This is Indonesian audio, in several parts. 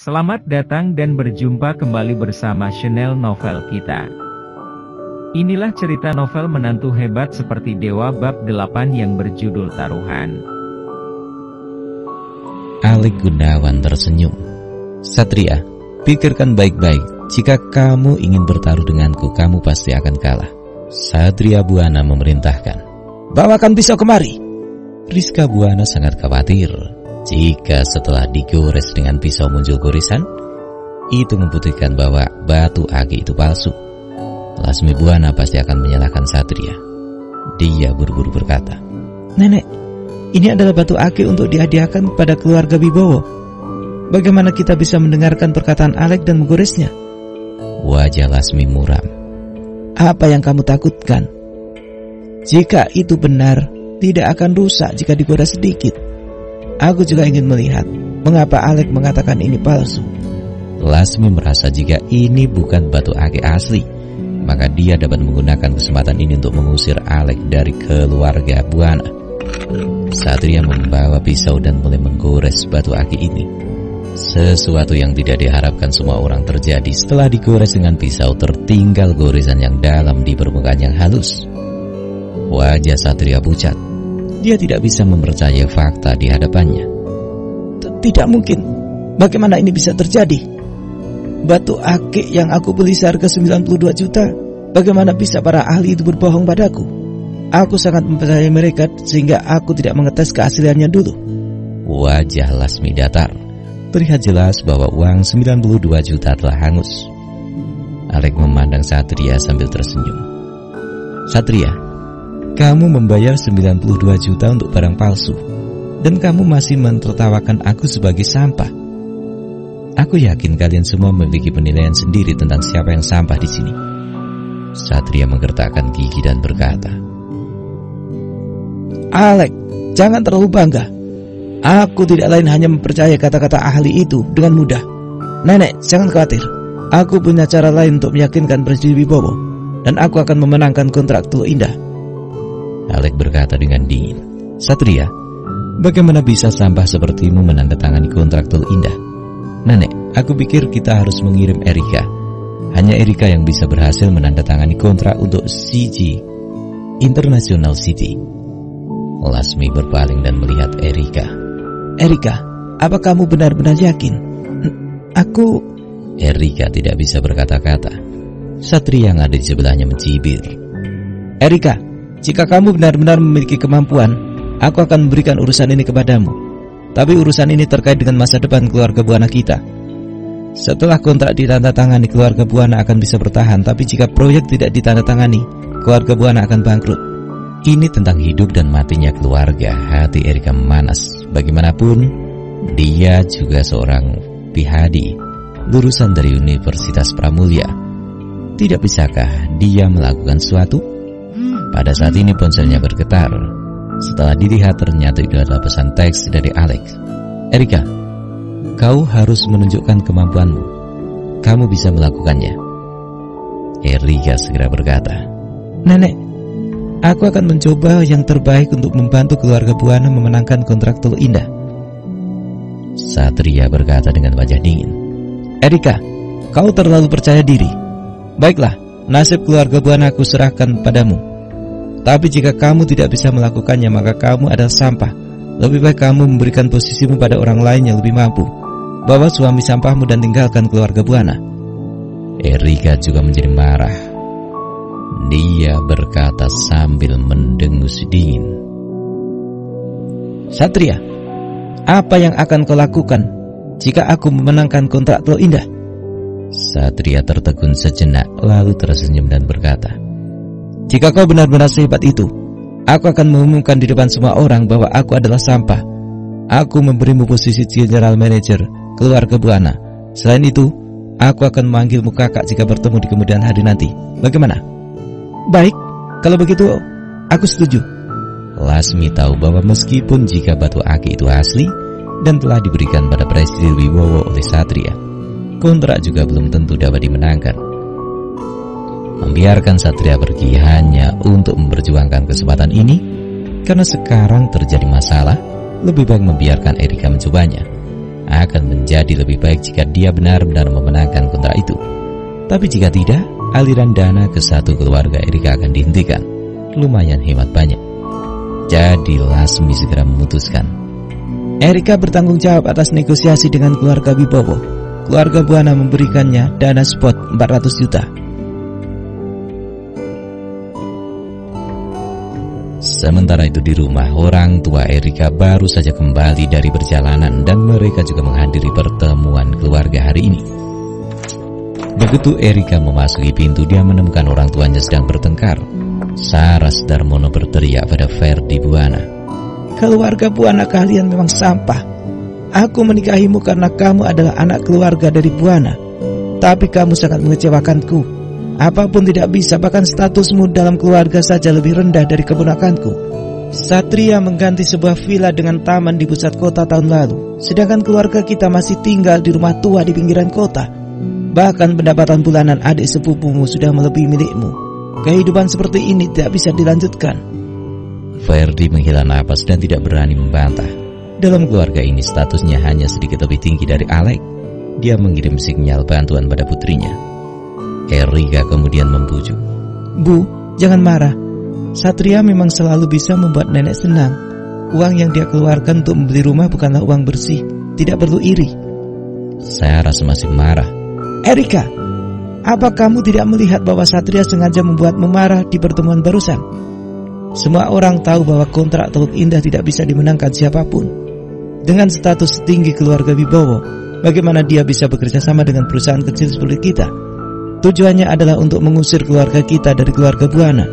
Selamat datang dan berjumpa kembali bersama channel novel kita. Inilah cerita novel menantu hebat seperti Dewa bab 8 yang berjudul Taruhan. Alek Gunawan tersenyum. Satria, pikirkan baik-baik. Jika kamu ingin bertaruh denganku, kamu pasti akan kalah. Satria Buana memerintahkan. Bawakan pisau kemari. Rizka Buana sangat khawatir. Jika setelah digores dengan pisau muncul goresan, itu membuktikan bahwa batu ake itu palsu. Lasmi Buana pasti akan menyalahkan Satria. Dia buru-buru berkata, Nenek, ini adalah batu ake untuk dihadiahkan kepada keluarga Wibowo. Bagaimana kita bisa mendengarkan perkataan Alek dan menggoresnya? Wajah Lasmi muram. Apa yang kamu takutkan? Jika itu benar, tidak akan rusak jika digores sedikit. Aku juga ingin melihat mengapa Alek mengatakan ini palsu. Lasmi merasa jika ini bukan batu ake asli, maka dia dapat menggunakan kesempatan ini untuk mengusir Alek dari keluarga Buana. Satria membawa pisau dan mulai menggores batu ake ini. Sesuatu yang tidak diharapkan semua orang terjadi. Setelah digores dengan pisau, tertinggal goresan yang dalam di permukaan yang halus. Wajah Satria pucat. Dia tidak bisa mempercayai fakta di hadapannya. Tidak mungkin. Bagaimana ini bisa terjadi? Batu ake yang aku beli seharga 92 juta. Bagaimana bisa para ahli itu berbohong padaku? Aku sangat mempercayai mereka sehingga aku tidak mengetes keasliannya dulu. Wajah Lasmi datar. Terlihat jelas bahwa uang 92 juta telah hangus. Alek memandang Satria sambil tersenyum. Satria, kamu membayar 92 juta untuk barang palsu, dan kamu masih mentertawakan aku sebagai sampah. Aku yakin kalian semua memiliki penilaian sendiri tentang siapa yang sampah di sini. Satria menggertakkan gigi dan berkata, Alek, jangan terlalu bangga. Aku tidak lain hanya mempercayai kata-kata ahli itu dengan mudah. Nenek, jangan khawatir. Aku punya cara lain untuk meyakinkan Presiden Wibowo, dan aku akan memenangkan kontrak Teluk Indah. Alek berkata dengan dingin, Satria, bagaimana bisa sampah sepertimu menandatangani kontrak Teluk Indah? Nenek, aku pikir kita harus mengirim Erika. Hanya Erika yang bisa berhasil menandatangani kontrak untuk CG International City. Lasmi berpaling dan melihat Erika. Erika, apa kamu benar-benar yakin? Aku... Erika tidak bisa berkata-kata. Satria yang ada di sebelahnya mencibir. Erika, jika kamu benar-benar memiliki kemampuan, aku akan memberikan urusan ini kepadamu. Tapi urusan ini terkait dengan masa depan keluarga Buana kita. Setelah kontrak ditandatangani, keluarga Buana akan bisa bertahan. Tapi jika proyek tidak ditandatangani, keluarga Buana akan bangkrut. Ini tentang hidup dan matinya keluarga. Hati Erika memanas. Bagaimanapun, dia juga seorang PhD, lulusan dari Universitas Pramulya. Tidak bisakah dia melakukan sesuatu? Pada saat ini ponselnya bergetar. Setelah dilihat ternyata itu adalah pesan teks dari Alex. Erika, kau harus menunjukkan kemampuanmu. Kamu bisa melakukannya. Erika segera berkata, Nenek, aku akan mencoba yang terbaik untuk membantu keluarga Buana memenangkan kontrak Teluk Indah. Satria berkata dengan wajah dingin, Erika, kau terlalu percaya diri. Baiklah, nasib keluarga Buana aku serahkan padamu. Tapi jika kamu tidak bisa melakukannya, maka kamu adalah sampah. Lebih baik kamu memberikan posisimu pada orang lain yang lebih mampu. Bawa suami sampahmu dan tinggalkan keluarga Buana. Erika juga menjadi marah. Dia berkata sambil mendengus dingin, Satria, apa yang akan kau lakukan jika aku memenangkan kontrak Teluk Indah? Satria tertegun sejenak, lalu tersenyum dan berkata, jika kau benar-benar sehebat itu, aku akan mengumumkan di depan semua orang bahwa aku adalah sampah. Aku memberimu posisi General Manager keluarga Buana. Selain itu, aku akan memanggilmu kakak jika bertemu di kemudian hari nanti. Bagaimana? Baik, kalau begitu aku setuju. Lasmi tahu bahwa meskipun jika batu ake itu asli dan telah diberikan pada Presiden Wibowo oleh Satria, kontrak juga belum tentu dapat dimenangkan. Membiarkan Satria pergi hanya untuk memperjuangkan kesempatan ini, karena sekarang terjadi masalah, lebih baik membiarkan Erika mencobanya. akan menjadi lebih baik jika dia benar-benar memenangkan kontrak itu. Tapi jika tidak, aliran dana ke satu keluarga Erika akan dihentikan. Lumayan hemat banyak. Jadi Lasmi segera memutuskan. Erika bertanggung jawab atas negosiasi dengan keluarga Wibowo. Keluarga Buana memberikannya dana spot 400 juta. Sementara itu di rumah, orang tua Erika baru saja kembali dari perjalanan dan mereka juga menghadiri pertemuan keluarga hari ini. Begitu Erika memasuki pintu, dia menemukan orang tuanya sedang bertengkar. Saras Darmono berteriak pada Ferdi Buana. Keluarga Buana kalian memang sampah. Aku menikahimu karena kamu adalah anak keluarga dari Buana. Tapi kamu sangat mengecewakanku. Apapun tidak bisa, bahkan statusmu dalam keluarga saja lebih rendah dari keponakanku. Satria mengganti sebuah villa dengan taman di pusat kota tahun lalu, sedangkan keluarga kita masih tinggal di rumah tua di pinggiran kota. Bahkan pendapatan bulanan adik sepupumu sudah melebihi milikmu. Kehidupan seperti ini tidak bisa dilanjutkan. Ferdi menghela napas dan tidak berani membantah. Dalam keluarga ini statusnya hanya sedikit lebih tinggi dari Alek. Dia mengirim sinyal bantuan pada putrinya. Erika kemudian membujuk. Bu, jangan marah. Satria memang selalu bisa membuat nenek senang. Uang yang dia keluarkan untuk membeli rumah bukanlah uang bersih. Tidak perlu iri. Saya rasa masih marah. Erika, apa kamu tidak melihat bahwa Satria sengaja membuatmu marah di pertemuan barusan? Semua orang tahu bahwa kontrak Teluk Indah tidak bisa dimenangkan siapapun. Dengan status setinggi keluarga Wibowo, bagaimana dia bisa bekerja sama dengan perusahaan kecil seperti kita? Tujuannya adalah untuk mengusir keluarga kita dari keluarga Buana.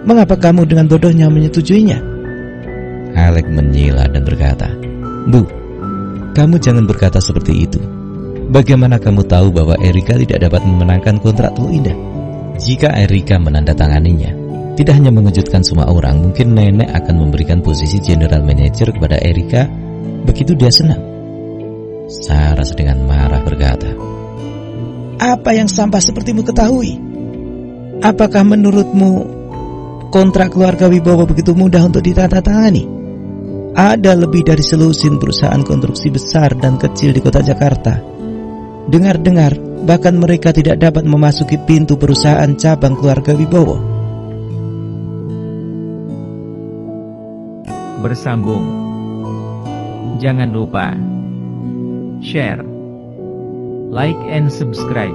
Mengapa kamu dengan bodohnya menyetujuinya? Alek menyela dan berkata, Bu, kamu jangan berkata seperti itu. Bagaimana kamu tahu bahwa Erika tidak dapat memenangkan kontrak Teluk Indah? Jika Erika menandatanganinya, tidak hanya mengejutkan semua orang, mungkin nenek akan memberikan posisi general manager kepada Erika. Begitu dia senang. Saras dengan marah berkata, apa yang sampah sepertimu ketahui? Apakah menurutmu kontrak keluarga Wibowo begitu mudah untuk ditandatangani? Ada lebih dari selusin perusahaan konstruksi besar dan kecil di kota Jakarta. Dengar-dengar, bahkan mereka tidak dapat memasuki pintu perusahaan cabang keluarga Wibowo. Bersambung. Jangan lupa share, like and subscribe.